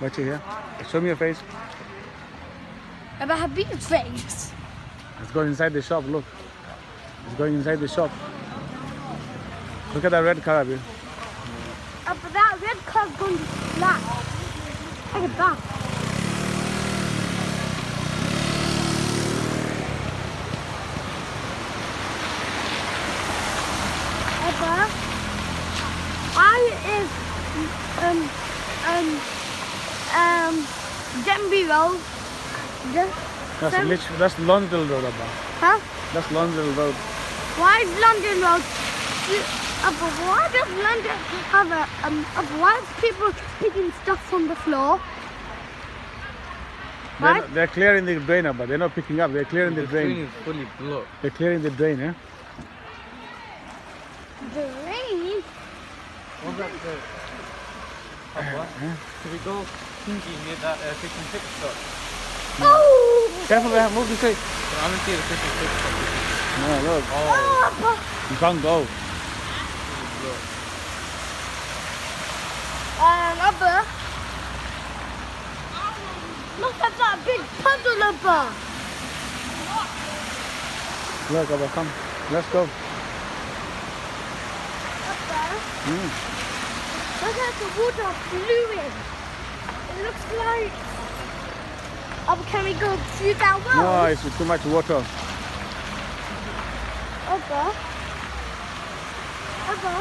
Watch it here. Show me your face. About her big face. Let's go inside the shop. Look. It's going inside the shop. Look at that red car, Abby. But that red car's going to black. Look at that. Denby Road. That's Lonsdale Road, Abba. Huh? That's Lonsdale Road. Why is London Road? Why does London have why is people picking stuff from the floor? They're clearing the drain, Abba. They're not picking up. They're clearing the drain. The drain is fully blocked. They're clearing the drain, eh? Drain? What's that there? Should we go kinky near that fish and chip shop? Oh! Careful, man. Move this way. I want to see the fish and chip shop. No, look. Oh! You can't go. Abba. Look at that big puddle, Abba. Look, Abba, come. Let's go. Abba. Mm. Look at the water fluid. It looks like... Abba, can we go through that well? No, it's too much water. Abba. Abba.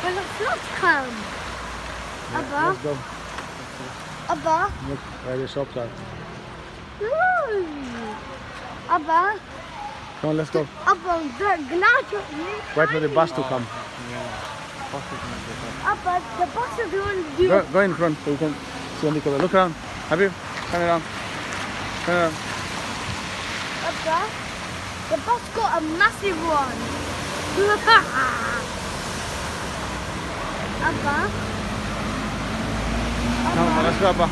Will the flood come? Abba. Let's go. Abba. Look where the shops are. Ooh. Abba. Come on, let's go. Abba, the gnat. Wait for the bus to come. Abba, the bus is going to do... Go in front so you can see on the cover. Look around. Habib, turn around. Turn around. Abba, the bus got a massive one. Abba. No, let's go, Abba.